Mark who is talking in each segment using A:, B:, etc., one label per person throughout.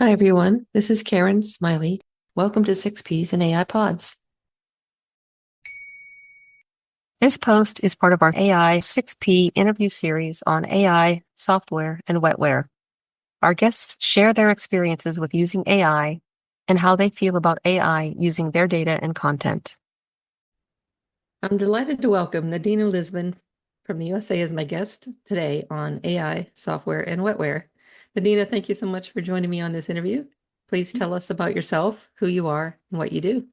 A: Hi, everyone. This is Karen Smiley. Welcome to 6Ps and AI Pods. This post is part of our AI 6P interview series on AI, software, and wetware. Our guests share their experiences with using AI and how they feel about AI using their data and content. I'm delighted to welcome Nadina Lisbon from the USA as my guest today on AI, software, and wetware. Nadina, thank you so much for joining me on this interview. Please tell us about yourself, who you are, and what you do.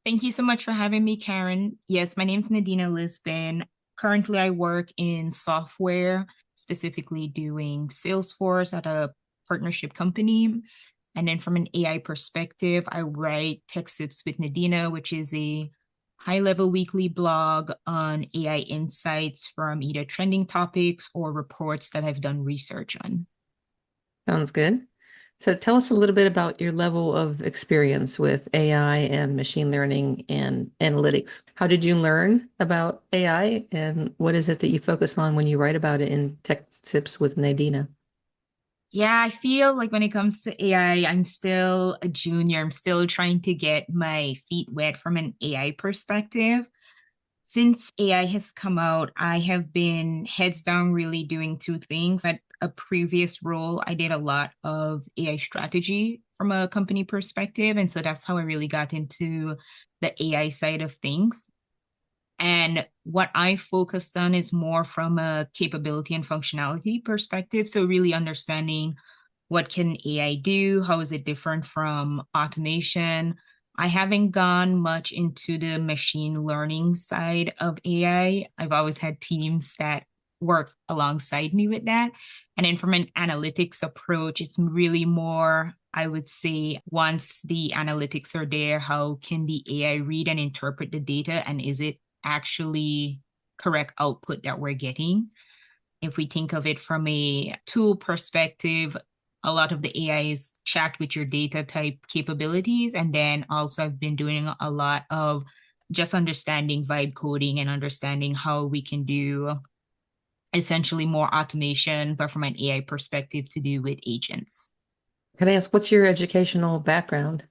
B: Thank you so much for having me, Karen. Yes, my name is Nadina Lisbon. Currently, I work in software, specifically doing Salesforce at a partnership company. And then from an AI perspective, I write Tech Sips with Nadina, which is a high-level weekly blog on AI insights from either trending topics or reports that I've done research on.
A: Sounds good. So tell us a little bit about your level of experience with AI and machine learning and analytics. How did you learn about AI and what is it that you focus on when you write about it in Tech Tips with Nadina?
B: Yeah, I feel like when it comes to AI, I'm still a junior. I'm still trying to get my feet wet from an AI perspective. Since AI has come out, I have been heads down really doing two things. At a previous role, I did a lot of AI strategy from a company perspective. And so that's how I really got into the AI side of things. And what I focused on is more from a capability and functionality perspective. So really understanding what can AI do? How is it different from automation? I haven't gone much into the machine learning side of AI. I've always had teams that work alongside me with that. And then from an analytics approach, it's really more, I would say, once the analytics are there, how can the AI read and interpret the data? And is it actually correct output that we're getting? If we think of it from a tool perspective, a lot of the AI is chat with your data type capabilities. And then also, I've been doing a lot of just understanding vibe coding and understanding how we can do essentially more automation, but from an AI perspective to do with agents.
A: Can I ask, what's your educational background?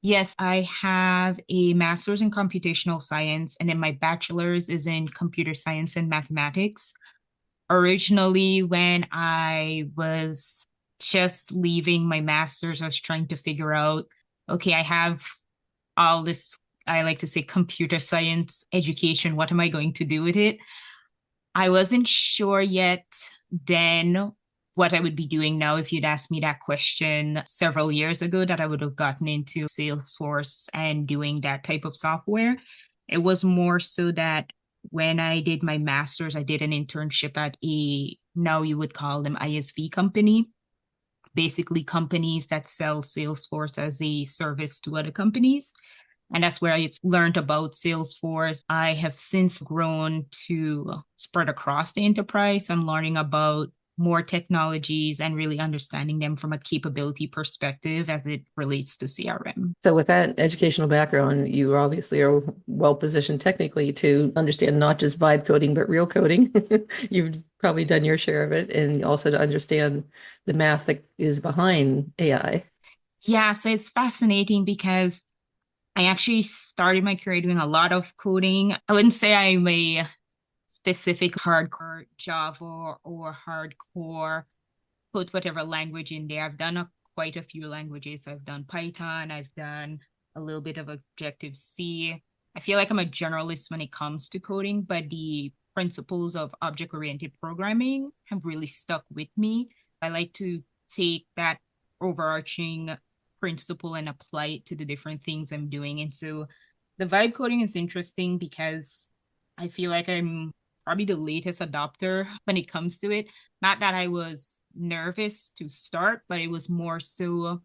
B: Yes, I have a master's in computational science, and then my bachelor's is in computer science and mathematics. Originally, when I was just leaving my master's, I was trying to figure out, okay, I have all this, I like to say computer science education. What am I going to do with it? I wasn't sure yet then what I would be doing now. If you'd asked me that question several years ago, that I would have gotten into Salesforce and doing that type of software. It was more so that when I did my master's, I did an internship at a, now you would call them ISV company, basically companies that sell Salesforce as a service to other companies. And that's where I learned about Salesforce. I have since grown to spread across the enterprise and learning about more technologies and really understanding them from a capability perspective as it relates to CRM.
A: So with that educational background, you obviously are well positioned technically to understand not just vibe coding, but real coding. You've probably done your share of it, and also to understand the math that is behind AI.
B: Yeah, so it's fascinating because I actually started my career doing a lot of coding. I wouldn't say I'm a specific hardcore Java or hardcore put whatever language in there. I've done quite a few languages. I've done Python, I've done a little bit of Objective C. I feel like I'm a generalist when it comes to coding, but the principles of object oriented programming have really stuck with me. I like to take that overarching principle and apply it to the different things I'm doing. And so the vibe coding is interesting because I feel like I'm probably the latest adopter when it comes to it. Not that I was nervous to start, but it was more so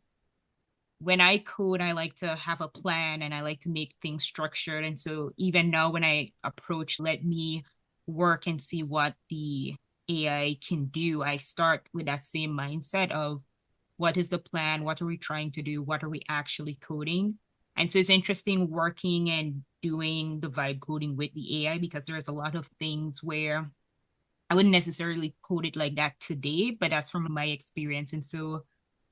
B: when I code, I like to have a plan and I like to make things structured. And so even now, when I approach, let me work and see what the AI can do, I start with that same mindset of what is the plan? What are we trying to do? What are we actually coding? And so it's interesting working and doing the vibe coding with the AI because there's a lot of things where I wouldn't necessarily code it like that today, but that's from my experience. And so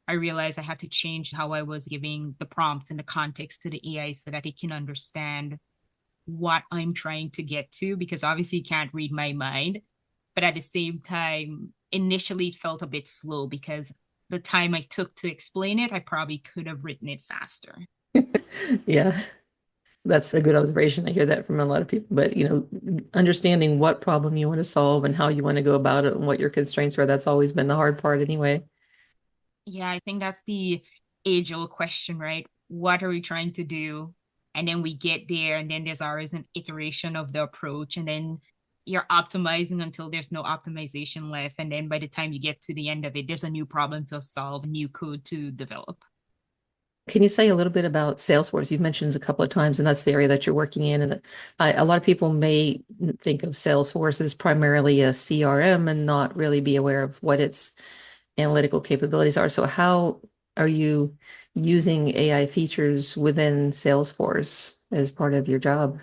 B: I realized I had to change how I was giving the prompts and the context to the AI so that it can understand what I'm trying to get to, because obviously it can't read my mind. But at the same time, initially it felt a bit slow because the time I took to explain it, I probably could have written it faster.
A: Yeah, that's a good observation. I hear that from a lot of people. But, understanding what problem you want to solve and how you want to go about it and what your constraints are, that's always been the hard part anyway.
B: Yeah, I think that's the age old question, right? What are we trying to do? And then we get there, and then there's always an iteration of the approach, and then you're optimizing until there's no optimization left. And then by the time you get to the end of it, there's a new problem to solve, new code to develop.
A: Can you say a little bit about Salesforce? You've mentioned a couple of times, and that's the area that you're working in. And a lot of people may think of Salesforce as primarily a CRM and not really be aware of what its analytical capabilities are. So how are you using AI features within Salesforce as part of your job?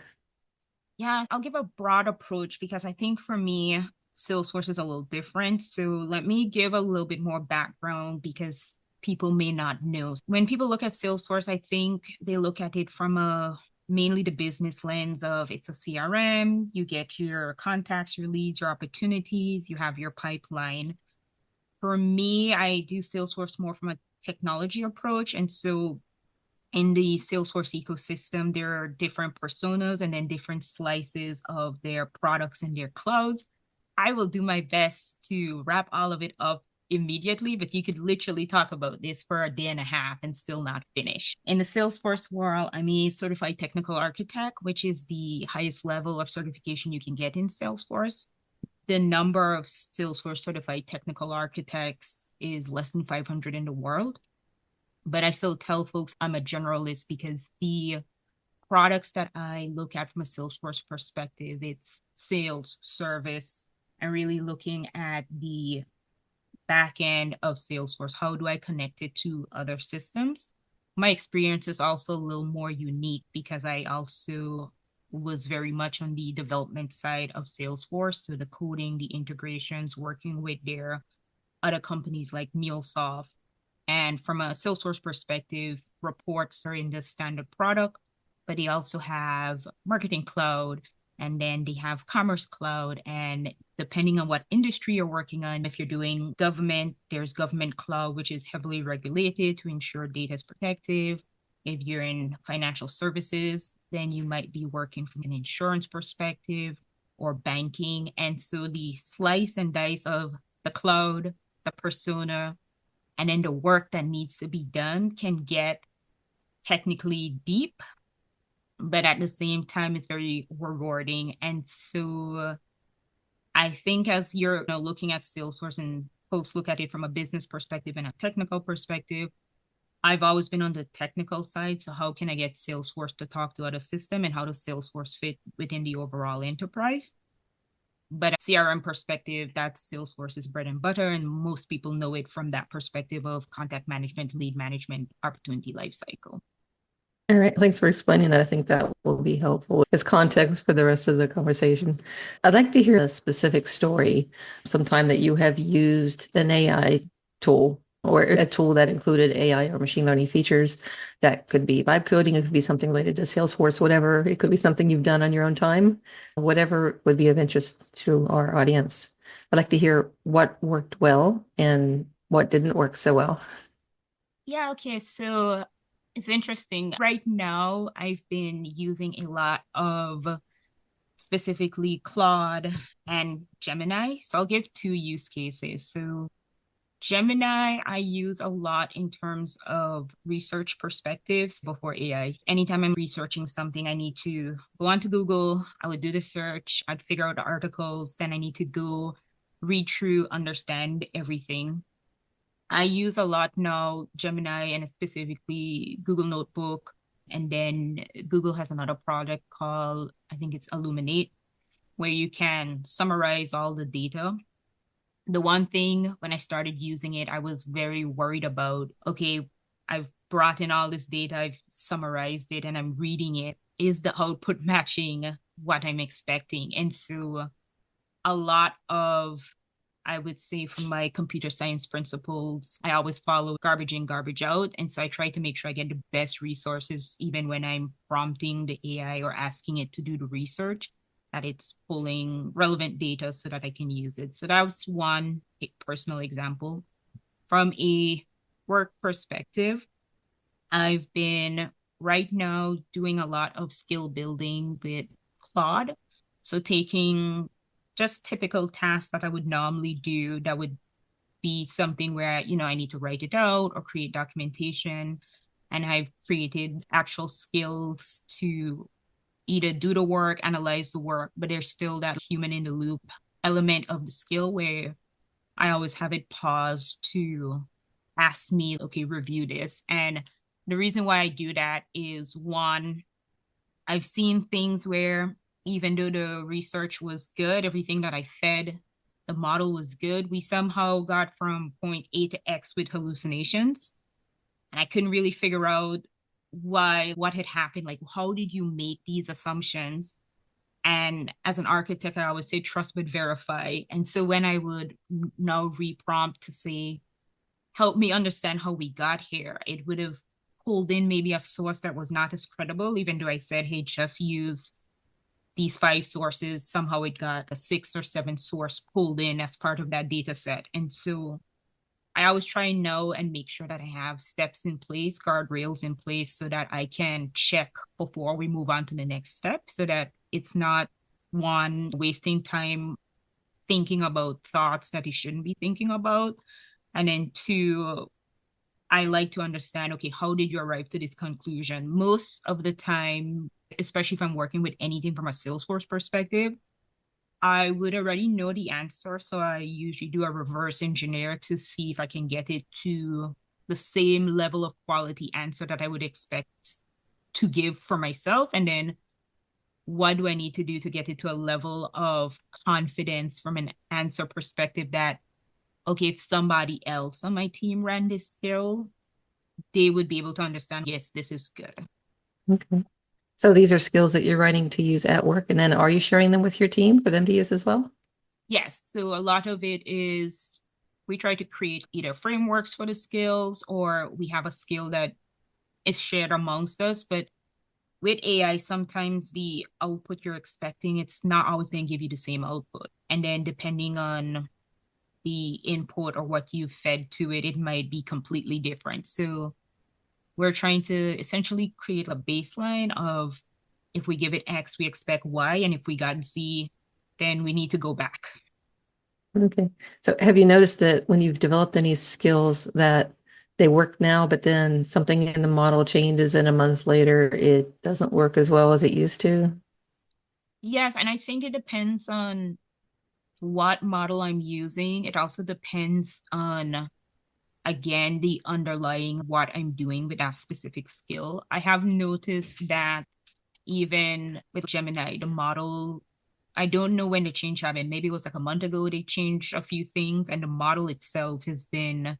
B: Yeah, I'll give a broad approach because I think for me, Salesforce is a little different. So let me give a little bit more background because people may not know. When people look at Salesforce, I think they look at it from a mainly the business lens of it's a CRM, you get your contacts, your leads, your opportunities, you have your pipeline. For me, I do Salesforce more from a technology approach. And so in the Salesforce ecosystem, there are different personas and then different slices of their products and their clouds. I will do my best to wrap all of it up immediately, but you could literally talk about this for a day and a half and still not finish. In the Salesforce world, I'm a certified technical architect, which is the highest level of certification you can get in Salesforce. The number of Salesforce certified technical architects is less than 500 in the world. But I still tell folks I'm a generalist because the products that I look at from a Salesforce perspective, it's sales, service, and really looking at the back end of Salesforce. How do I connect it to other systems? My experience is also a little more unique because I also was very much on the development side of Salesforce. So the coding, the integrations, working with their other companies like MuleSoft. And from a Salesforce perspective, reports are in the standard product, but they also have Marketing Cloud, and then they have Commerce Cloud. And depending on what industry you're working on, if you're doing government, there's Government Cloud, which is heavily regulated to ensure data is protective. If you're in financial services, then you might be working from an insurance perspective or banking. And so the slice and dice of the cloud, the persona, and then the work that needs to be done can get technically deep, but at the same time, it's very rewarding. And so I think as you're looking at Salesforce and folks look at it from a business perspective and a technical perspective, I've always been on the technical side. So how can I get Salesforce to talk to other system and how does Salesforce fit within the overall enterprise? But CRM perspective, that's Salesforce's bread and butter. And most people know it from that perspective of contact management, lead management, opportunity lifecycle.
A: All right. Thanks for explaining that. I think that will be helpful as context for the rest of the conversation. I'd like to hear a specific story, sometime that you have used an AI tool or a tool that included AI or machine learning features. That could be vibe coding, it could be something related to Salesforce, whatever. It could be something you've done on your own time, whatever would be of interest to our audience. I'd like to hear what worked well and what didn't work so well.
B: Yeah, okay. So it's interesting. Right now, I've been using a lot of specifically Claude and Gemini. So I'll give two use cases. So Gemini, I use a lot in terms of research perspectives before AI. Anytime I'm researching something, I need to go onto Google, I would do the search, I'd figure out the articles, then I need to go read through, understand everything. I use a lot now Gemini and specifically Google Notebook. And then Google has another product called, I think it's Illuminate, where you can summarize all the data. The one thing when I started using it, I was very worried about, okay, I've brought in all this data, I've summarized it, and I'm reading it. Is the output matching what I'm expecting? And so a lot of I would say from my computer science principles, I always follow garbage in, garbage out. And so I try to make sure I get the best resources, even when I'm prompting the AI or asking it to do the research, that it's pulling relevant data so that I can use it. So that was one personal example. From a work perspective, I've been right now doing a lot of skill building with Claude. So taking just typical tasks that I would normally do that would be something where, I need to write it out or create documentation. And I've created actual skills to either do the work, analyze the work, but there's still that human in the loop element of the skill where I always have it paused to ask me, okay, review this. And the reason why I do that is one, I've seen things where even though the research was good, everything that I fed the model was good, we somehow got from point A to X with hallucinations. And I couldn't really figure out what had happened. Like, how did you make these assumptions? And as an architect, I always say trust but verify. And so when I would now reprompt to say, help me understand how we got here, it would have pulled in maybe a source that was not as credible, even though I said, hey, just use these 5 sources. Somehow it got a 6 or 7 source pulled in as part of that data set. And so I always try and know and make sure that I have steps in place, guardrails in place, so that I can check before we move on to the next step, so that it's not one wasting time thinking about thoughts that he shouldn't be thinking about. And then two, I like to understand, okay, how did you arrive to this conclusion? Most of the time, especially if I'm working with anything from a Salesforce perspective, I would already know the answer. So I usually do a reverse engineer to see if I can get it to the same level of quality answer that I would expect to give for myself. And then what do I need to do to get it to a level of confidence from an answer perspective that, okay, if somebody else on my team ran this skill, they would be able to understand, yes, this is good.
A: Okay. So these are skills that you're writing to use at work, and then are you sharing them with your team for them to use as well?
B: Yes. So a lot of it is we try to create either frameworks for the skills or we have a skill that is shared amongst us. But with AI, sometimes the output you're expecting, it's not always going to give you the same output. And then depending on the input or what you fed to it, it might be completely different. So we're trying to essentially create a baseline of if we give it X, we expect Y. And if we got Z, then we need to go back.
A: Okay. So have you noticed that when you've developed any skills that they work now, but then something in the model changes and a month later it doesn't work as well as it used to?
B: Yes, and I think it depends on what model I'm using. It also depends on, again, the underlying what I'm doing with that specific skill. I have noticed that even with Gemini, the model, I don't know when the change happened. Maybe it was like a month ago they changed a few things, and the model itself has been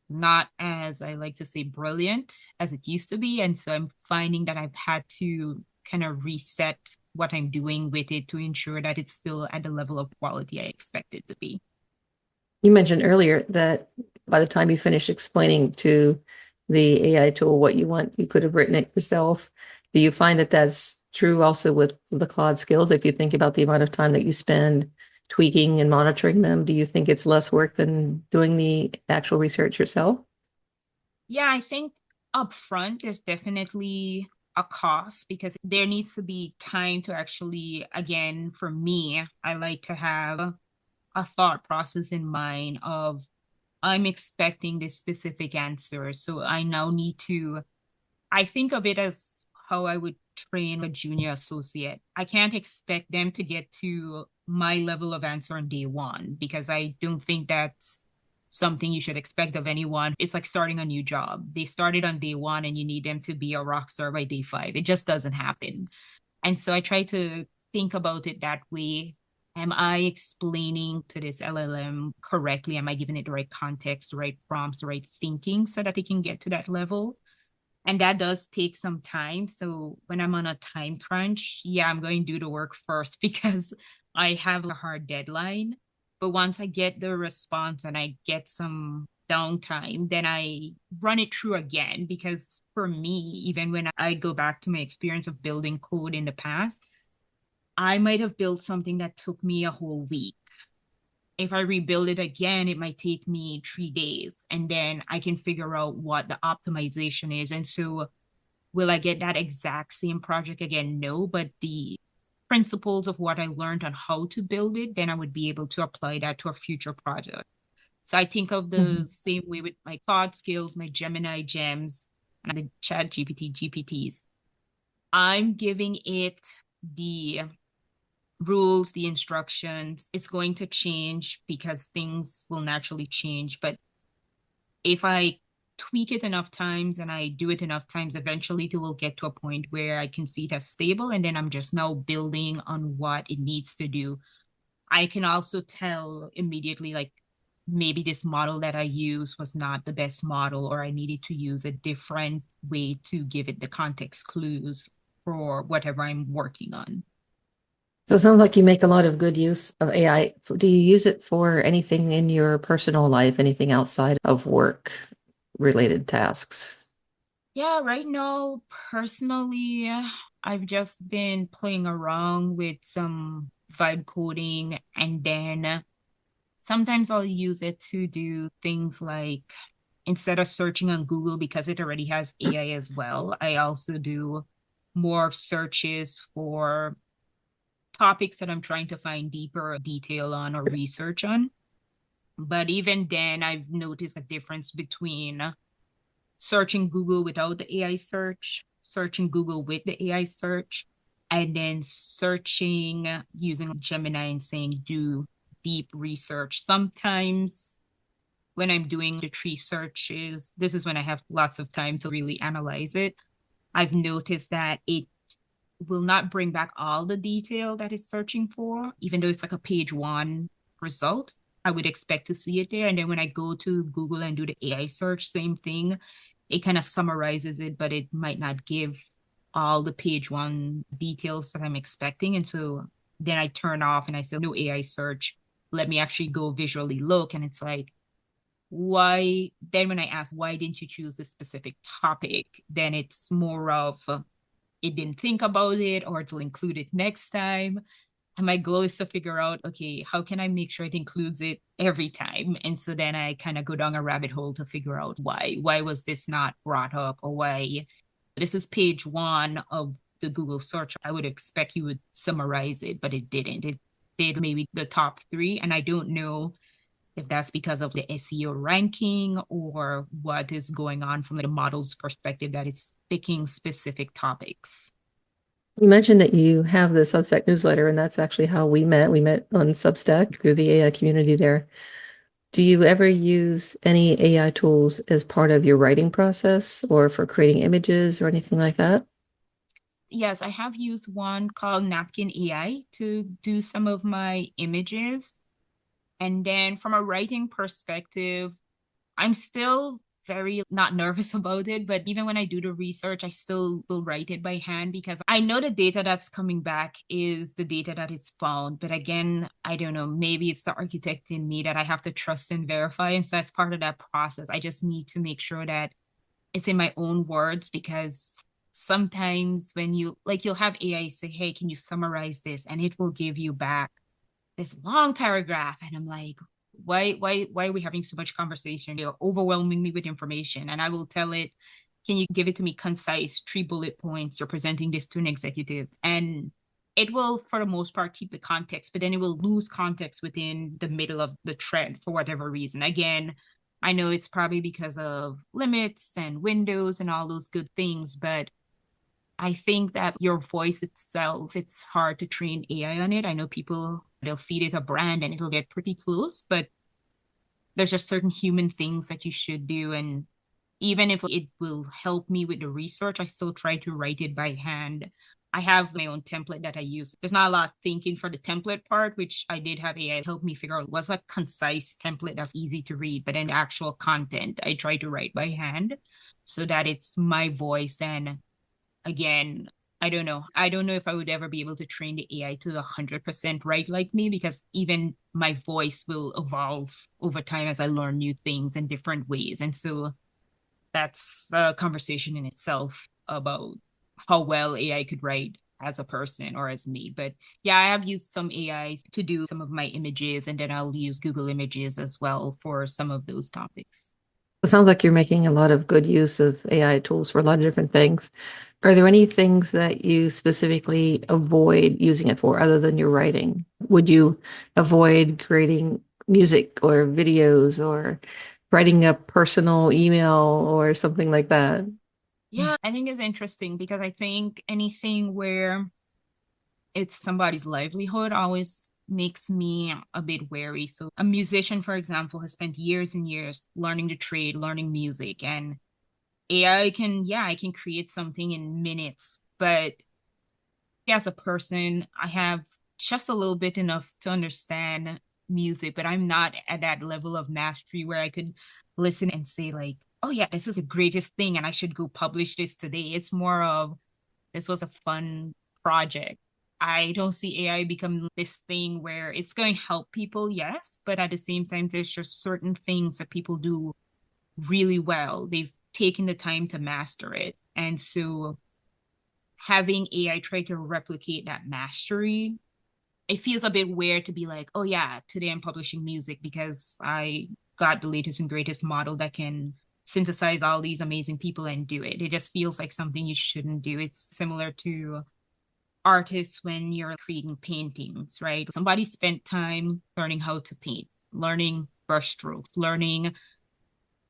B: not as I like to say brilliant as it used to be. And so I'm finding that I've had to kind of reset what I'm doing with it to ensure that it's still at the level of quality I expect it to be.
A: You mentioned earlier that by the time you finish explaining to the AI tool what you want, you could have written it yourself. Do you find that that's true also with the Claude skills? If you think about the amount of time that you spend tweaking and monitoring them, do you think it's less work than doing the actual research yourself?
B: Yeah, I think upfront there's definitely a cost because there needs to be time to actually, again, for me, I like to have a thought process in mind of I'm expecting this specific answer. So I now need to, I think of it as how I would train a junior associate. I can't expect them to get to my level of answer on day one because I don't think that's something you should expect of anyone. It's like starting a new job. They started on day one and you need them to be a rock star by day 5. It just doesn't happen. And so I try to think about it that way. Am I explaining to this LLM correctly? Am I giving it the right context, the right prompts, the right thinking so that it can get to that level? And that does take some time. So when I'm on a time crunch, yeah, I'm going to do the work first because I have a hard deadline. But once I get the response and I get some downtime, then I run it through again. Because for me, even when I go back to my experience of building code in the past, I might have built something that took me a whole week. If I rebuild it again, it might take me 3 days. And then I can figure out what the optimization is. And so, will I get that exact same project again? No, but the principles of what I learned on how to build it, then I would be able to apply that to a future project. So I think of the
A: Mhm.
B: same way with my Claude skills, my Gemini gems, and the Chat GPT GPTs. I'm giving it the rules, the instructions. It's going to change because things will naturally change. But if I tweak it enough times and I do it enough times, eventually it will get to a point where I can see it as stable. And then I'm just now building on what it needs to do. I can also tell immediately, like, maybe this model that I use was not the best model, or I needed to use a different way to give it the context clues for whatever I'm working on.
A: So it sounds like you make a lot of good use of AI. Do you use it for anything in your personal life, anything outside of work related tasks?
B: Yeah, right now, personally, I've just been playing around with some vibe coding, and then sometimes I'll use it to do things like, instead of searching on Google because it already has AI as well, I also do more of searches for topics that I'm trying to find deeper detail on or research on. But even then, I've noticed a difference between searching Google without the AI search, searching Google with the AI search, and then searching using Gemini and saying, do deep research. Sometimes when I'm doing the tree searches, this is when I have lots of time to really analyze it. I've noticed that it will not bring back all the detail that it's searching for, even though it's like a page one result. I would expect to see it there. And then when I go to Google and do the AI search, same thing. It kind of summarizes it, but it might not give all the page one details that I'm expecting. And so then I turn off and I say, no AI search. Let me actually go visually look. And it's like, why? Then when I ask, why didn't you choose this specific topic? Then it's more of, it didn't think about it, or it'll include it next time. And my goal is to figure out, okay, how can I make sure it includes it every time? And so then I kind of go down a rabbit hole to figure out why. Why was this not brought up? Or why this is page one of the Google search. I would expect you would summarize it, but it didn't. It did maybe the top three. And I don't know if that's because of the SEO ranking or what is going on from the model's perspective that it's picking specific topics.
A: You mentioned that you have the Substack newsletter, and that's actually how we met. We met on Substack through the AI community there. Do you ever use any AI tools as part of your writing process or for creating images or anything like that?
B: Yes, I have used one called Napkin AI to do some of my images. And then from a writing perspective, I'm still very not nervous about it, but even when I do the research, I still will write it by hand because I know the data that's coming back is the data that is found. But again, I don't know, maybe it's the architect in me that I have to trust and verify. And so that's part of that process. I just need to make sure that it's in my own words, because sometimes when you like, you'll have AI say, hey, can you summarize this? And it will give you back this long paragraph. And I'm like, why are we having so much conversation? You're overwhelming me with information. And I will tell it, can you give it to me concise, 3 bullet points? You're presenting this to an executive. And it will, for the most part, keep the context, but then it will lose context within the middle of the thread for whatever reason. Again, I know it's probably because of limits and windows and all those good things, but I think that your voice itself, it's hard to train AI on it. I know people, they'll feed it a brand and it'll get pretty close, but there's just certain human things that you should do. And even if it will help me with the research, I still try to write it by hand. I have my own template that I use. There's not a lot of thinking for the template part, which I did have AI help me figure out was a concise template that's easy to read. But then the actual content, I try to write by hand so that it's my voice. And again, I don't know. I don't know if I would ever be able to train the AI to 100% right like me, because even my voice will evolve over time as I learn new things in different ways. And so that's a conversation in itself about how well AI could write as a person or as me. But yeah, I have used some AIs to do some of my images, and then I'll use Google Images as well for some of those topics.
A: It sounds like you're making a lot of good use of AI tools for a lot of different things. Are there any things that you specifically avoid using it for other than your writing? Would you avoid creating music or videos or writing a personal email or something like that?
B: Yeah, I think it's interesting because I think anything where it's somebody's livelihood always makes me a bit wary. So a musician, for example, has spent years and years learning the trade, learning music, and AI can, yeah, I can create something in minutes. But as a person, I have just a little bit enough to understand music, but I'm not at that level of mastery where I could listen and say, like, oh yeah, this is the greatest thing and I should go publish this today. It's more of, this was a fun project. I don't see AI become this thing where it's going to help people, yes, but at the same time, there's just certain things that people do really well. They've taken the time to master it. And so having AI try to replicate that mastery, it feels a bit weird to be like, oh yeah, today I'm publishing music because I got the latest and greatest model that can synthesize all these amazing people and do it. It just feels like something you shouldn't do. It's similar to artists when you're creating paintings, right? Somebody spent time learning how to paint, learning brushstrokes, learning.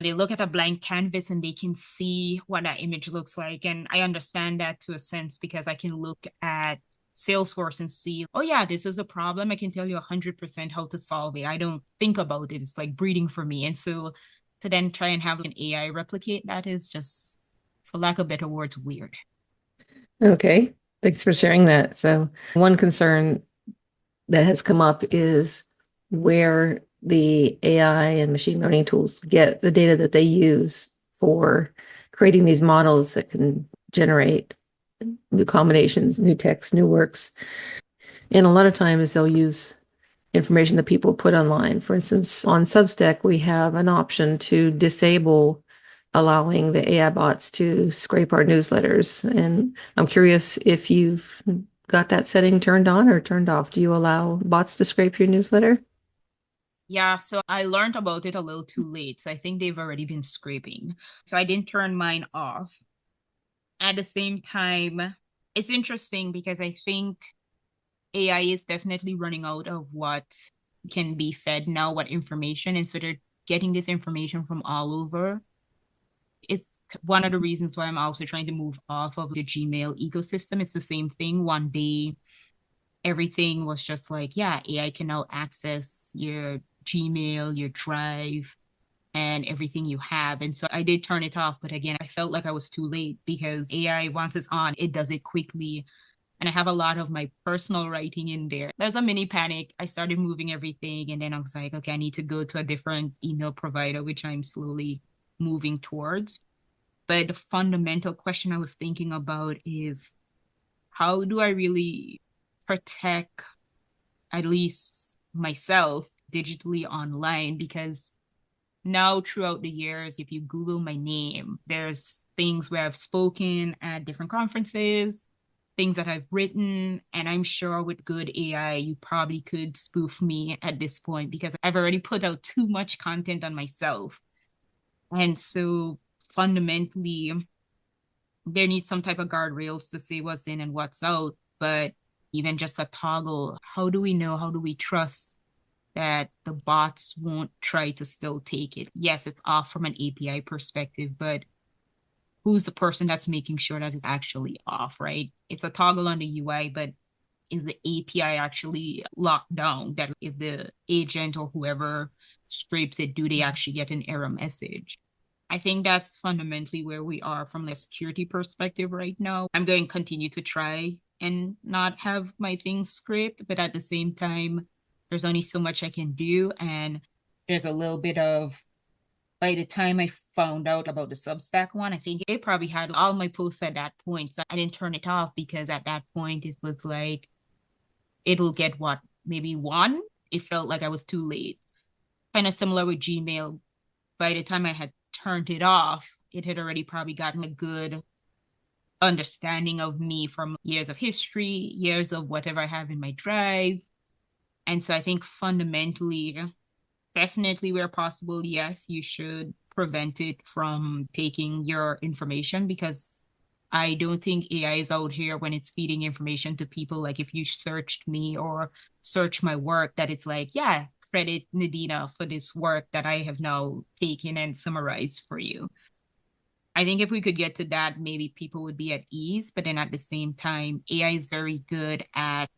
B: They look at a blank canvas and they can see what that image looks like. And I understand that to a sense because I can look at Salesforce and see, oh yeah, this is a problem. I can tell you 100% how to solve it. I don't think about it. It's like breathing for me. And so to then try and have an AI replicate that is just, for lack of better words, weird.
A: Okay, thanks for sharing that. So, one concern that has come up is where the AI and machine learning tools get the data that they use for creating these models that can generate new combinations, new text, new works. And a lot of times they'll use information that people put online. For instance, on Substack, we have an option to disable allowing the AI bots to scrape our newsletters. And I'm curious if you've got that setting turned on or turned off. Do you allow bots to scrape your newsletter?
B: Yeah, so I learned about it a little too late. So I think they've already been scraping. So I didn't turn mine off. At the same time, it's interesting because I think AI is definitely running out of what can be fed now, what information. And so they're getting this information from all over. It's one of the reasons why I'm also trying to move off of the Gmail ecosystem. It's the same thing. One day, everything was just like, yeah, AI can now access your Gmail, your Drive, and everything you have. And so I did turn it off. But again, I felt like I was too late because AI, once it's on, it does it quickly. And I have a lot of my personal writing in there. There's a mini panic. I started moving everything. And then I was like, okay, I need to go to a different email provider, which I'm slowly moving towards. But the fundamental question I was thinking about is, how do I really protect at least myself digitally online? Because now throughout the years, if you Google my name, there's things where I've spoken at different conferences, things that I've written, and I'm sure with good AI, you probably could spoof me at this point because I've already put out too much content on myself. And so fundamentally, there needs some type of guardrails to say what's in and what's out. But even just a toggle, how do we know? How do we trust that the bots won't try to still take it? Yes, it's off from an API perspective, but who's the person that's making sure that is actually off, right? It's a toggle on the UI, but is the API actually locked down that if the agent or whoever scrapes it, do they actually get an error message? I think that's fundamentally where we are from a security perspective right now. I'm going to continue to try and not have my things scraped, but at the same time, there's only so much I can do. And there's a little bit of by the time I found out about the Substack one, I think it probably had all my posts at that point. So I didn't turn it off because at that point it was like, it'll get what, maybe one? It felt like I was too late. Kind of similar with Gmail. By the time I had turned it off, it had already probably gotten a good understanding of me from years of history, years of whatever I have in my drive. And so I think fundamentally, definitely where possible, yes, you should prevent it from taking your information because I don't think AI is out here when it's feeding information to people. Like if you searched me or search my work, that it's like, yeah, credit Nadina for this work that I have now taken and summarized for you. I think if we could get to that, maybe people would be at ease. But then at the same time, AI is very good at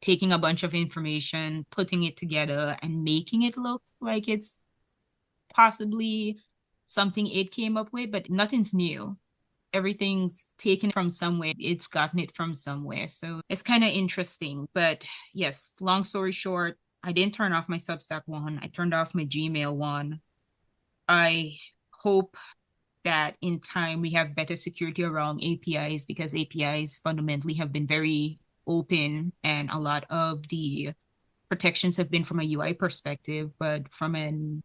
B: taking a bunch of information, putting it together, and making it look like it's possibly something it came up with, but nothing's new. Everything's taken from somewhere, it's gotten it from somewhere. So it's kind of interesting. But yes, long story short, I didn't turn off my Substack one, I turned off my Gmail one. I hope that in time we have better security around APIs because APIs fundamentally have been very open and a lot of the protections have been from a UI perspective, but from an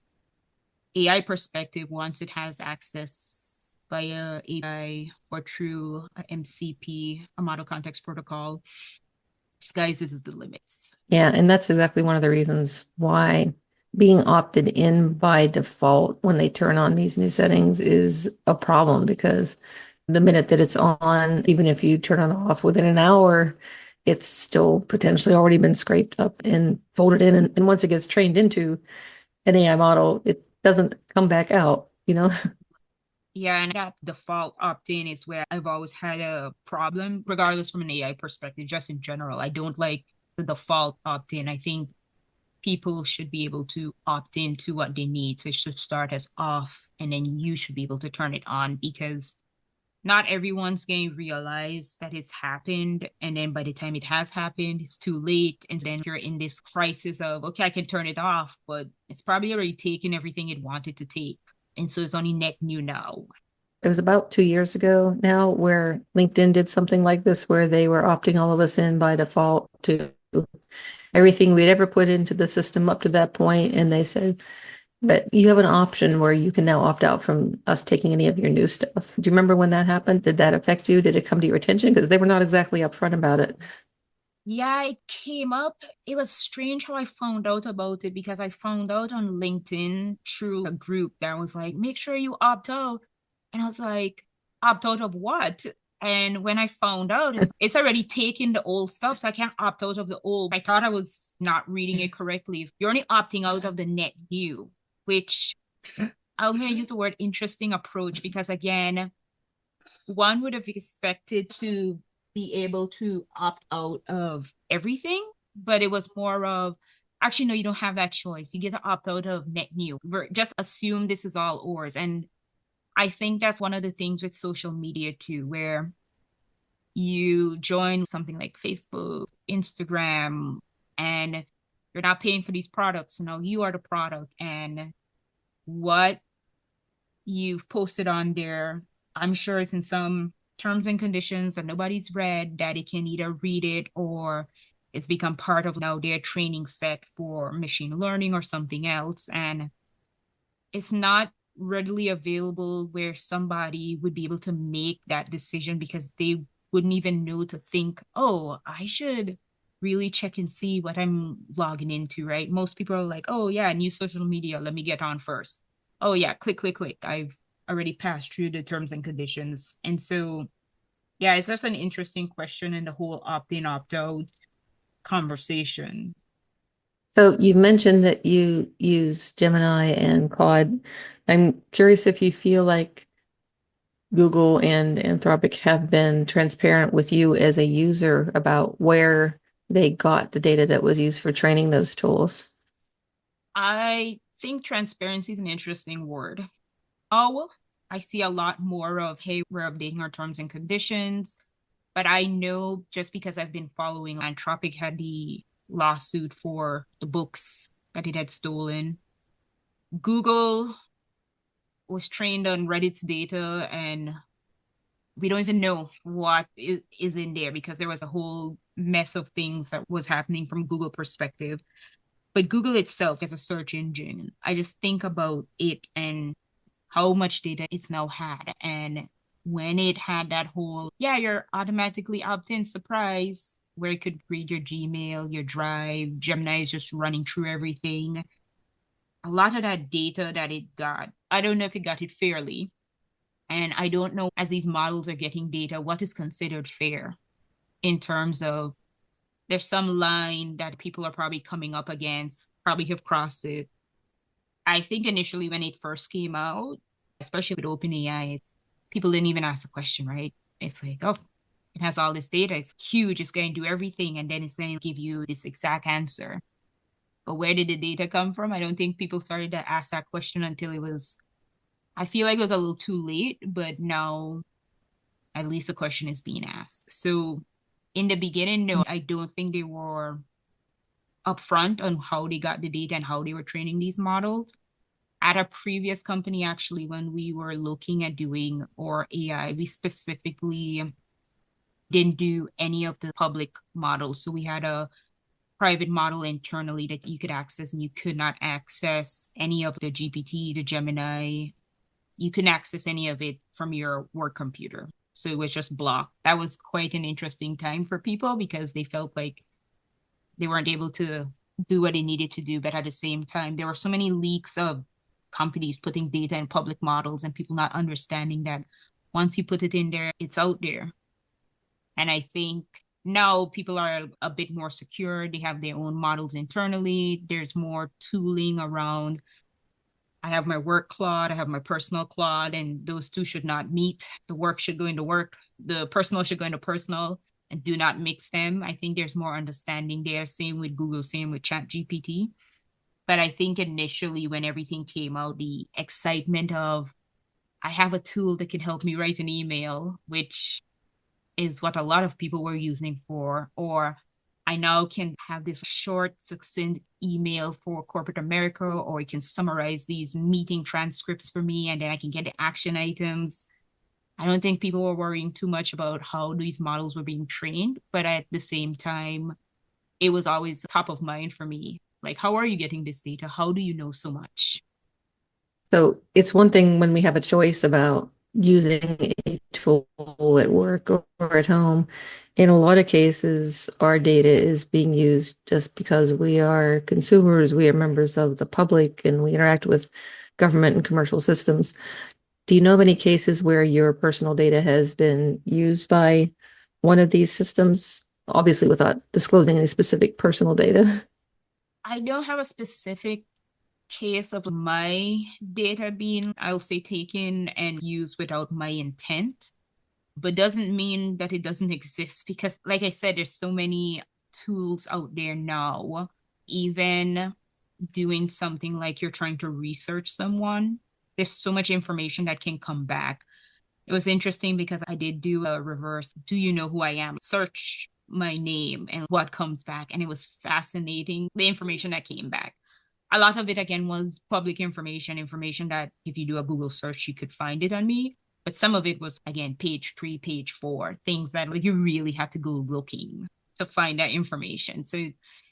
B: AI perspective, once it has access via API or through a MCP, a model context protocol, skies is the limits.
A: Yeah, and that's exactly one of the reasons why being opted in by default when they turn on these new settings is a problem because the minute that it's on, even if you turn it off within an hour, it's still potentially already been scraped up and folded in. And once it gets trained into an AI model, it doesn't come back out, you know?
B: Yeah, and that default opt-in is where I've always had a problem, regardless from an AI perspective, just in general. I don't like the default opt-in. I think people should be able to opt in to what they need. So it should start as off, and then you should be able to turn it on because not everyone's going to realize that it's happened. And then by the time it has happened, it's too late. And then you're in this crisis of, okay, I can turn it off, but it's probably already taken everything it wanted to take. And so it's only net new now.
A: It was about 2 years ago now where LinkedIn did something like this, where they were opting all of us in by default to everything we'd ever put into the system up to that point. And they said, but you have an option where you can now opt out from us taking any of your new stuff. Do you remember when that happened? Did that affect you? Did it come to your attention? Because they were not exactly upfront about it.
B: Yeah, it came up. It was strange how I found out about it because I found out on LinkedIn through a group that was like, make sure you opt out. And I was like, opt out of what? And when I found out, it's already taken the old stuff, so I can't opt out of the old. I thought I was not reading it correctly. You're only opting out of the net new, which I'm going to use the word interesting approach because, again, one would have expected to be able to opt out of everything, but it was more of actually, no, you don't have that choice. You get to opt out of net new. Just assume this is all ours. And I think that's one of the things with social media too, where you join something like Facebook, Instagram, and you're not paying for these products. So now you are the product. And what you've posted on there, I'm sure it's in some terms and conditions that nobody's read, that it can either read it or it's become part of now their training set for machine learning or something else. And it's not readily available where somebody would be able to make that decision because they wouldn't even know to think, oh, I should really check and see what I'm logging into, right? Most people are like, oh, yeah, new social media, let me get on first. Oh, yeah, click, click, click. I've already passed through the terms and conditions. And so, yeah, it's just an interesting question in the whole opt in, opt out conversation.
A: So you mentioned that you use Gemini and Claude. I'm curious if you feel like Google and Anthropic have been transparent with you as a user about where they got the data that was used for training those tools.
B: I think transparency is an interesting word. Oh, I see a lot more of, hey, we're updating our terms and conditions. But I know just because I've been following, Anthropic had the lawsuit for the books that it had stolen. Google was trained on Reddit's data, and we don't even know what is in there because there was a whole mess of things that was happening from Google perspective. But Google itself as a search engine, I just think about it and how much data it's now had. And when it had that whole, yeah, you're automatically opt-in surprise, where it could read your Gmail, your Drive, Gemini is just running through everything. A lot of that data that it got, I don't know if it got it fairly. And I don't know, as these models are getting data, what is considered fair in terms of there's some line that people are probably coming up against, probably have crossed it. I think initially when it first came out, especially with OpenAI, people didn't even ask the question, right? It's like, oh, it has all this data. It's huge. It's going to do everything. And then it's going to give you this exact answer. But where did the data come from? I don't think people started to ask that question until it was, I feel like it was a little too late, but now at least the question is being asked. So in the beginning, no, I don't think they were upfront on how they got the data and how they were training these models. At a previous company, actually, when we were looking at doing our AI, we specifically didn't do any of the public models. So we had a private model internally that you could access, and you could not access any of the GPT, the Gemini. You couldn't access any of it from your work computer. So it was just blocked. That was quite an interesting time for people because they felt like they weren't able to do what they needed to do. But at the same time, there were so many leaks of companies putting data in public models and people not understanding that once you put it in there, it's out there. And I think now people are a bit more secure. They have their own models internally. There's more tooling around. I have my work cloud, I have my personal cloud, and those two should not meet. The work should go into work, the personal should go into personal, and do not mix them. I think there's more understanding there. Same with Google, same with ChatGPT. But I think initially when everything came out, the excitement of I have a tool that can help me write an email, which is what a lot of people were using for, or I now can have this short, succinct email for corporate America, or it can summarize these meeting transcripts for me, and then I can get the action items. I don't think people were worrying too much about how these models were being trained, but at the same time, it was always top of mind for me. Like, how are you getting this data? How do you know so much?
A: So it's one thing when we have a choice about using a tool at work or at home. In a lot of cases, our data is being used just because we are consumers, we are members of the public, and we interact with government and commercial systems. Do you know of any cases where your personal data has been used by one of these systems? Obviously, without disclosing any specific personal data.
B: I don't have a specific case of my data being, I'll say, taken and used without my intent, but doesn't mean that it doesn't exist because, like I said, there's so many tools out there now. Even doing something like you're trying to research someone, there's so much information that can come back. It was interesting because I did do a reverse, do you know who I am? Search my name and what comes back. And it was fascinating, the information that came back. A lot of it, again, was public information that if you do a Google search, you could find it on me. But some of it was, again, page 3, page 4, things that like you really had to go looking to find that information. So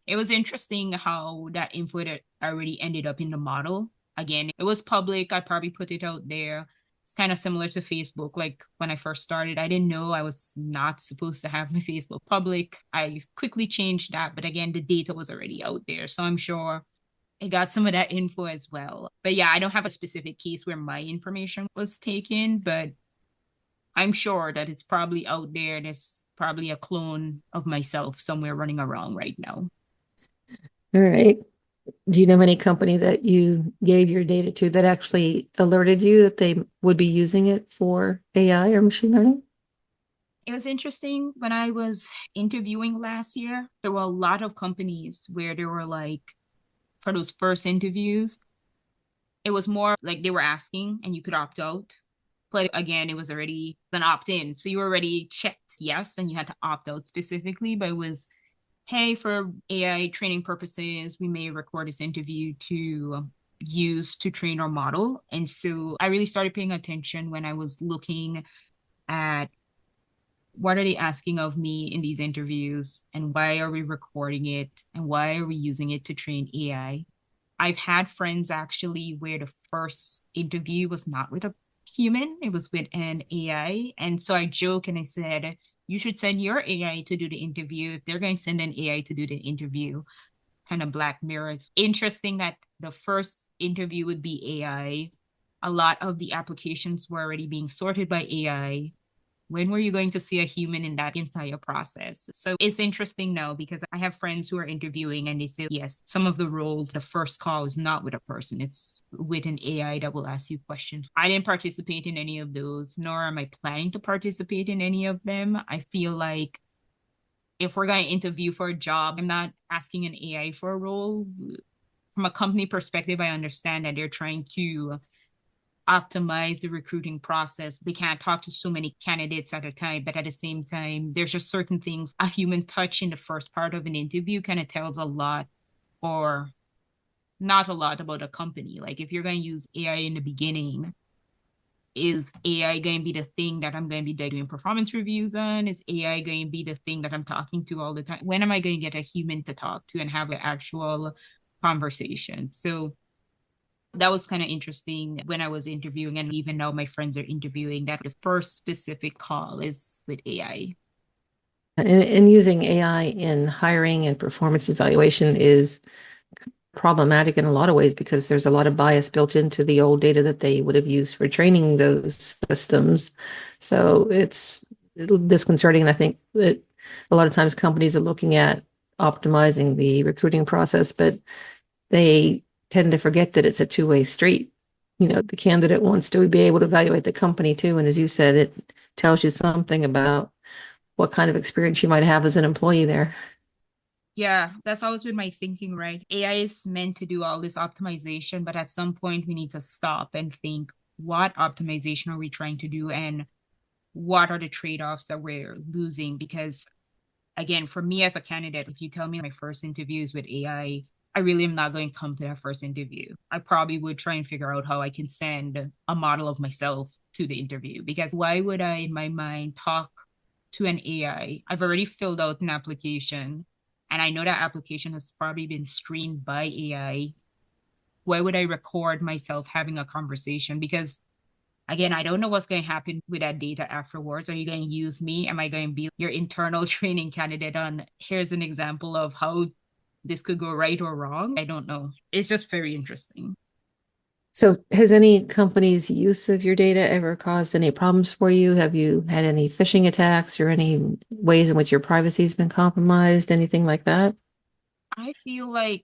B: it was interesting how that info that already ended up in the model. Again, it was public. I probably put it out there. It's kind of similar to Facebook. Like when I first started, I didn't know I was not supposed to have my Facebook public. I quickly changed that. But again, the data was already out there. So I'm sure I got some of that info as well. But yeah, I don't have a specific case where my information was taken, but I'm sure that it's probably out there. There's probably a clone of myself somewhere running around right now.
A: All right. Do you know any company that you gave your data to that actually alerted you that they would be using it for AI or machine learning?
B: It was interesting when I was interviewing last year, there were a lot of companies where they were like, for those first interviews, it was more like they were asking and you could opt out. But again, it was already an opt in. So you already checked yes, and you had to opt out specifically. But it was, hey, for AI training purposes, we may record this interview to use to train our model. And so I really started paying attention when I was looking at what are they asking of me in these interviews, and why are we recording it, and why are we using it to train AI. I've had friends actually where the first interview was not with a human, it was with an AI. And so I joke and I said, you should send your AI to do the interview. If they're going to send an AI to do the interview, kind of Black Mirror. It's interesting that the first interview would be AI. A lot of the applications were already being sorted by AI. When were you going to see a human in that entire process? So it's interesting now because I have friends who are interviewing and they say, yes, some of the roles, the first call is not with a person, it's with an AI that will ask you questions. I didn't participate in any of those, nor am I planning to participate in any of them. I feel like if we're going to interview for a job, I'm not asking an AI for a role. From a company perspective, I understand that they're trying to optimize the recruiting process. They can't talk to so many candidates at a time, but at the same time, there's just certain things. A human touch in the first part of an interview kind of tells a lot or not a lot about a company. Like if you're going to use AI in the beginning, is AI going to be the thing that I'm going to be doing performance reviews on? Is AI going to be the thing that I'm talking to all the time? When am I going to get a human to talk to and have an actual conversation? So that was kind of interesting when I was interviewing, and even now my friends are interviewing, that the first specific call is with AI.
A: And using AI in hiring and performance evaluation is problematic in a lot of ways because there's a lot of bias built into the old data that they would have used for training those systems. So it's disconcerting. And I think that a lot of times companies are looking at optimizing the recruiting process, but they tend to forget that it's a two-way street. The candidate wants to be able to evaluate the company too. And as you said, it tells you something about what kind of experience you might have as an employee there.
B: Yeah, that's always been my thinking, right? AI is meant to do all this optimization, but at some point we need to stop and think, what optimization are we trying to do, and what are the trade-offs that we're losing? Because again, for me as a candidate, if you tell me my first interview is with I really am not going to come to that first interview. I probably would try and figure out how I can send a model of myself to the interview, because why would I, in my mind, talk to an AI? I've already filled out an application and I know that application has probably been screened by AI. Why would I record myself having a conversation? Because again, I don't know what's going to happen with that data afterwards. Are you going to use me? Am I going to be your internal training candidate on here's an example of how this could go right or wrong? I don't know. It's just very interesting.
A: So has any company's use of your data ever caused any problems for you? Have you had any phishing attacks or any ways in which your privacy has been compromised, anything like that?
B: I feel like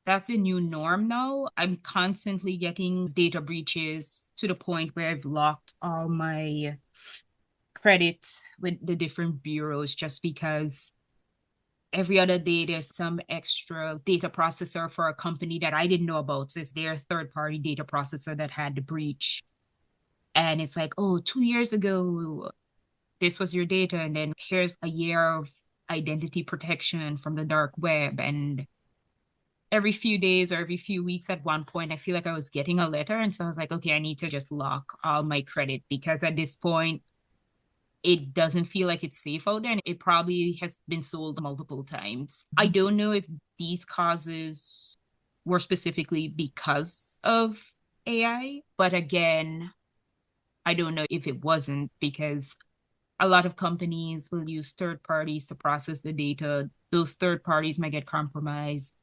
B: that's a new norm now. I'm constantly getting data breaches to the point where I've locked all my credit with the different bureaus just because every other day there's some extra data processor for a company that I didn't know about. So it's their third party data processor that had the breach. And it's like, oh, 2 years ago, this was your data. And then here's a year of identity protection from the dark web. And every few days or every few weeks at one point, I feel like I was getting a letter. And so I was like, okay, I need to just lock all my credit, because at this point, it doesn't feel like it's safe out there, and it probably has been sold multiple times. I don't know if these causes were specifically because of AI, but again, I don't know if it wasn't, because a lot of companies will use third parties to process the data. Those third parties might get compromised,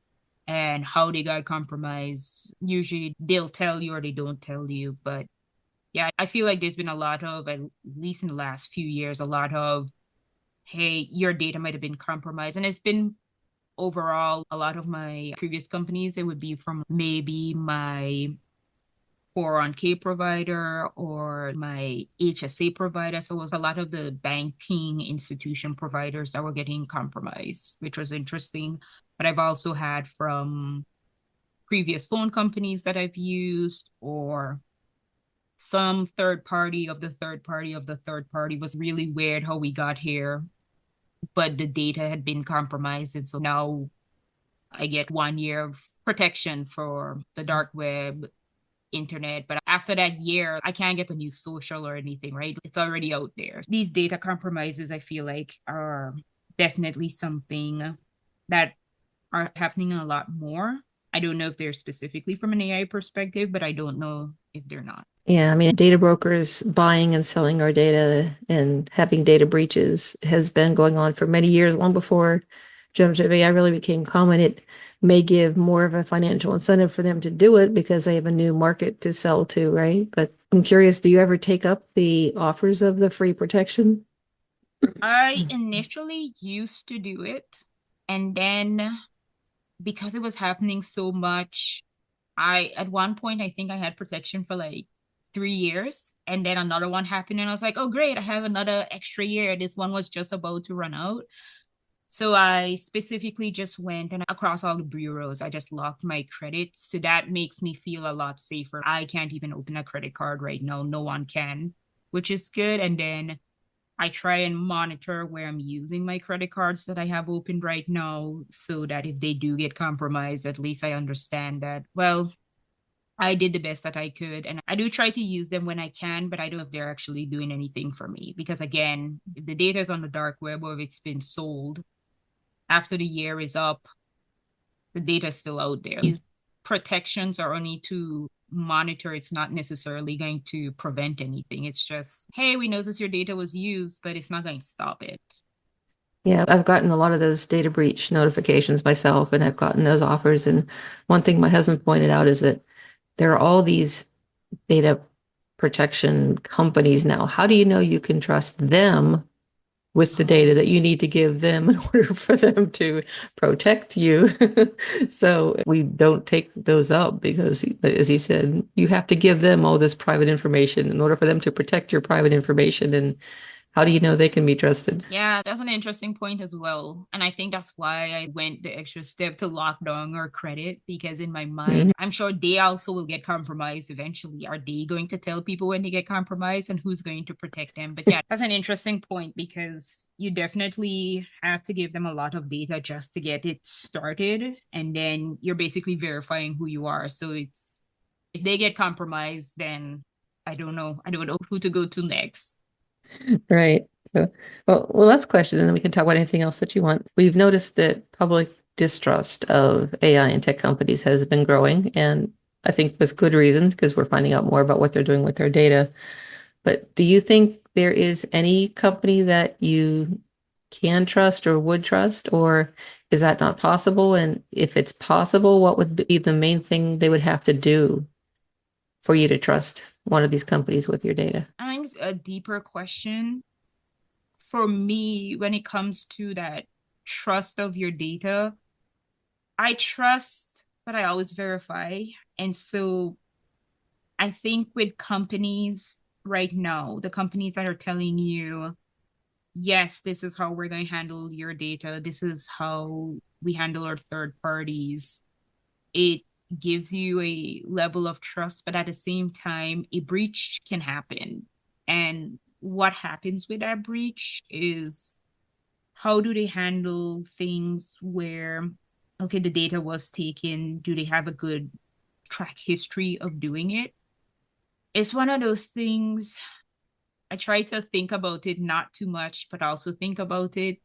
B: and how they got compromised, usually they'll tell you or they don't tell you. But yeah, I feel like there's been a lot of, at least in the last few years, a lot of, hey, your data might have been compromised. And it's been overall a lot of my previous companies, it would be from maybe my 401k provider or my HSA provider. So it was a lot of the banking institution providers that were getting compromised, which was interesting. But I've also had from previous phone companies that I've used, or some third party of the third party of the third party. Was really weird how we got here, but the data had been compromised. And so now I get 1 year of protection for the dark web, internet. But after that year, I can't get the new social or anything, right? It's already out there. These data compromises, I feel like, are definitely something that are happening a lot more. I don't know if they're specifically from an AI perspective, but I don't know if they're not.
C: Yeah, I mean, data brokers buying and selling our data and having data breaches has been going on for many years, long before generative AI really became common. It may give more of a financial incentive for them to do it because they have a new market to sell to, right? But I'm curious, do you ever take up the offers of the free protection?
B: I initially used to do it, and then because it was happening so much, I at one point I think I had protection for like 3 years, and then another one happened, and I was like, oh great, I have another extra year. This one was just about to run out. So I specifically just went and across all the bureaus, I just locked my credit. So that makes me feel a lot safer. I can't even open a credit card right now. No one can, which is good. And then I try and monitor where I'm using my credit cards that I have opened right now so that if they do get compromised, at least I understand that, well, I did the best that I could. And I do try to use them when I can, but I don't know if they're actually doing anything for me. Because again, if the data is on the dark web or if it's been sold, after the year is up, the data is still out there. These protections are only to monitor. It's not necessarily going to prevent anything. It's just, hey, we noticed your data was used, but it's not going to stop it.
C: Yeah, I've gotten a lot of those data breach notifications myself, and I've gotten those offers. And one thing my husband pointed out is that there are all these data protection companies now. How do you know you can trust them with the data that you need to give them in order for them to protect you? So we don't take those up because, as he said, you have to give them all this private information in order for them to protect your private information. And how do you know they can be trusted?
B: Yeah, that's an interesting point as well. And I think that's why I went the extra step to lock down our credit, because in my mind, I'm sure they also will get compromised eventually. Are they going to tell people when they get compromised, and who's going to protect them? But yeah, that's an interesting point, because you definitely have to give them a lot of data just to get it started. And then you're basically verifying who you are. So it's, if they get compromised, then I don't know. I don't know who to go to next.
C: Right. So, well, last question, and then we can talk about anything else that you want. We've noticed that public distrust of AI and tech companies has been growing, and I think with good reason, because we're finding out more about what they're doing with their data. But do you think there is any company that you can trust or would trust, or is that not possible? And if it's possible, what would be the main thing they would have to do for you to trust one of these companies with your data?
B: I think it's a deeper question. For me, when it comes to that trust of your data, I trust, but I always verify. And so I think with companies right now, the companies that are telling you, yes, this is how we're going to handle your data, this is how we handle our third parties, it gives you a level of trust, but at the same time, a breach can happen. And what happens with that breach is, how do they handle things where, okay, the data was taken? Do they have a good track history of doing it? It's one of those things. I try to think about it not too much, but also think about it,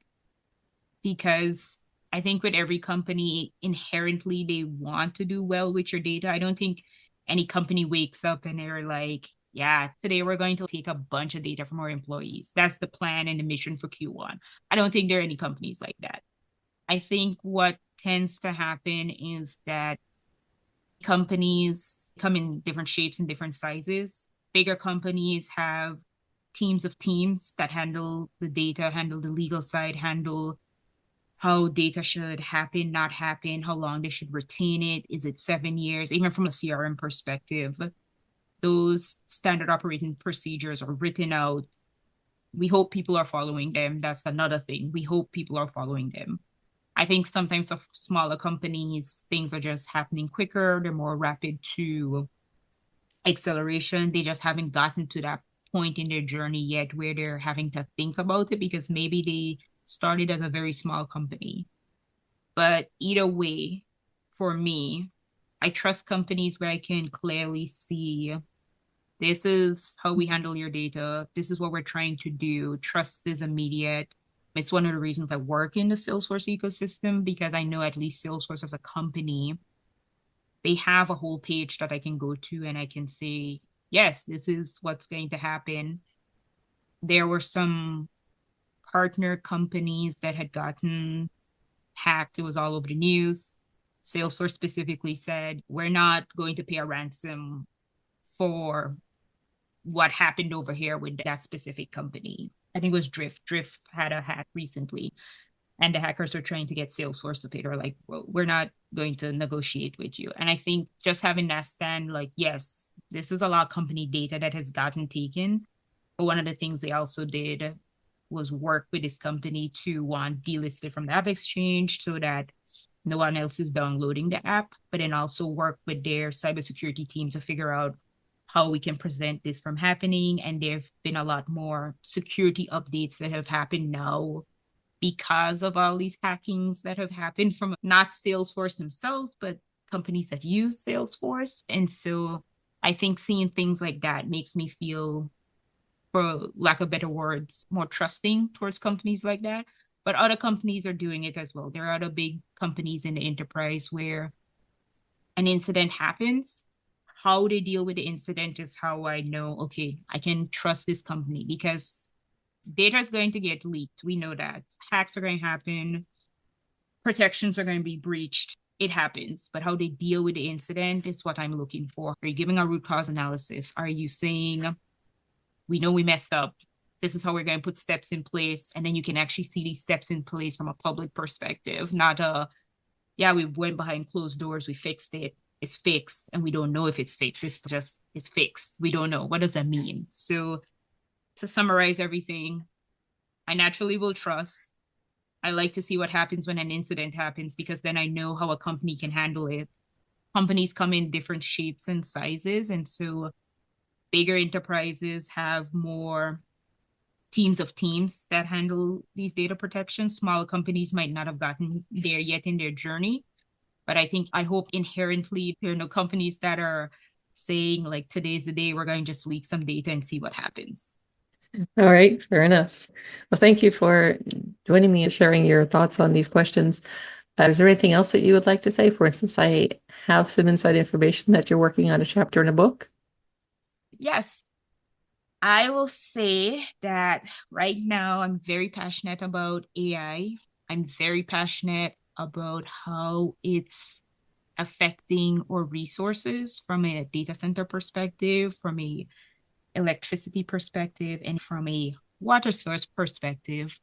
B: because I think with every company, inherently, they want to do well with your data. I don't think any company wakes up and they're like, yeah, today we're going to take a bunch of data from our employees. That's the plan and the mission for Q1. I don't think there are any companies like that. I think what tends to happen is that companies come in different shapes and different sizes. Bigger companies have teams of teams that handle the data, handle the legal side, handle how data should happen, not happen, how long they should retain it. Is it 7 years? Even from a CRM perspective, those standard operating procedures are written out. We hope people are following them. That's another thing. We hope people are following them. I think sometimes of smaller companies, things are just happening quicker. They're more rapid to acceleration. They just haven't gotten to that point in their journey yet where they're having to think about it, because maybe they started as a very small company. But either way, for me, I trust companies where I can clearly see this is how we handle your data. This is what we're trying to do. Trust is immediate. It's one of the reasons I work in the Salesforce ecosystem, because I know at least Salesforce as a company, they have a whole page that I can go to and I can say, yes, this is what's going to happen. There were some partner companies that had gotten hacked. It was all over the news. Salesforce specifically said, we're not going to pay a ransom for what happened over here with that specific company. I think it was Drift. Drift had a hack recently, and the hackers are trying to get Salesforce to pay. They're like, well, we're not going to negotiate with you. And I think just having that stand, like, yes, this is a lot of company data that has gotten taken. But one of the things they also did was work with this company to delist it from the App Exchange so that no one else is downloading the app, but then also work with their cybersecurity team to figure out how we can prevent this from happening. And there have been a lot more security updates that have happened now because of all these hackings that have happened from not Salesforce themselves, but companies that use Salesforce. And so I think seeing things like that makes me feel, for lack of better words, more trusting towards companies like that. But other companies are doing it as well. There are other big companies in the enterprise where an incident happens. How they deal with the incident is how I know, okay, I can trust this company, because data is going to get leaked. We know that. Hacks are going to happen. Protections are going to be breached. It happens. But how they deal with the incident is what I'm looking for. Are you giving a root cause analysis? Are you saying, we know we messed up, this is how we're going to put steps in place? And then you can actually see these steps in place from a public perspective, not we went behind closed doors, we fixed it, it's fixed, and we don't know if it's fixed. It's fixed. We don't know. What does that mean? So to summarize everything, I naturally will trust. I like to see what happens when an incident happens, because then I know how a company can handle it. Companies come in different shapes and sizes. And so bigger enterprises have more teams of teams that handle these data protections. Small companies might not have gotten there yet in their journey. But I hope inherently there are no companies that are saying, like, today's the day, we're going to just leak some data and see what happens.
C: All right, fair enough. Well, thank you for joining me and sharing your thoughts on these questions. Is there anything else that you would like to say? For instance, I have some inside information that you're working on a chapter in a book.
B: Yes. I will say that right now I'm very passionate about AI. I'm very passionate about how it's affecting our resources from a data center perspective, from a electricity perspective, and from a water source perspective.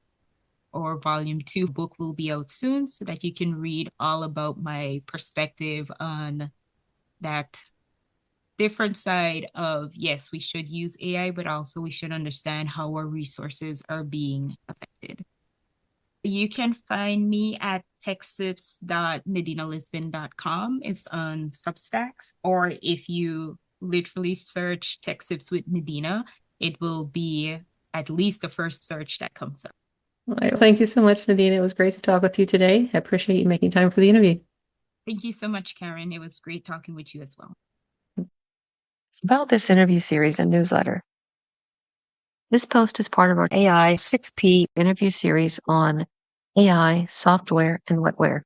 B: Or volume 2 book will be out soon, so that you can read all about my perspective on that different side of, yes, we should use AI, but also we should understand how our resources are being affected. You can find me at techsips.nadinalisbon.com. It's on Substack. Or if you literally search TechSips with Nadina, it will be at least the first search that comes up.
C: All right. Thank you so much, Nadina. It was great to talk with you today. I appreciate you making time for the interview.
B: Thank you so much, Karen. It was great talking with you as well.
A: About this interview series and newsletter. This post is part of our AI 6P interview series on AI, software, and wetware.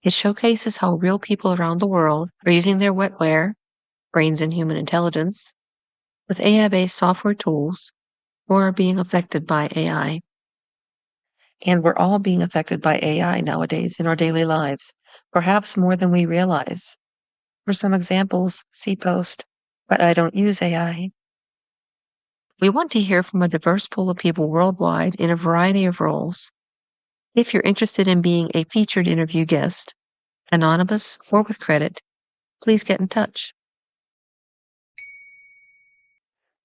A: It showcases how real people around the world are using their wetware, brains and human intelligence, with AI-based software tools, or are being affected by AI. And we're all being affected by AI nowadays in our daily lives, perhaps more than we realize. For some examples, see post, but I don't use AI. We want to hear from a diverse pool of people worldwide in a variety of roles. If you're interested in being a featured interview guest, anonymous or with credit, please get in touch.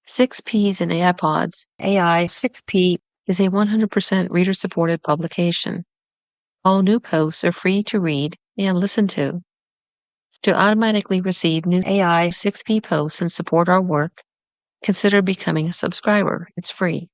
A: 6Ps and AI Pods, AI 6P, is a 100% reader-supported publication. All new posts are free to read and listen to. To automatically receive new AI 6P posts and support our work, consider becoming a subscriber. It's free.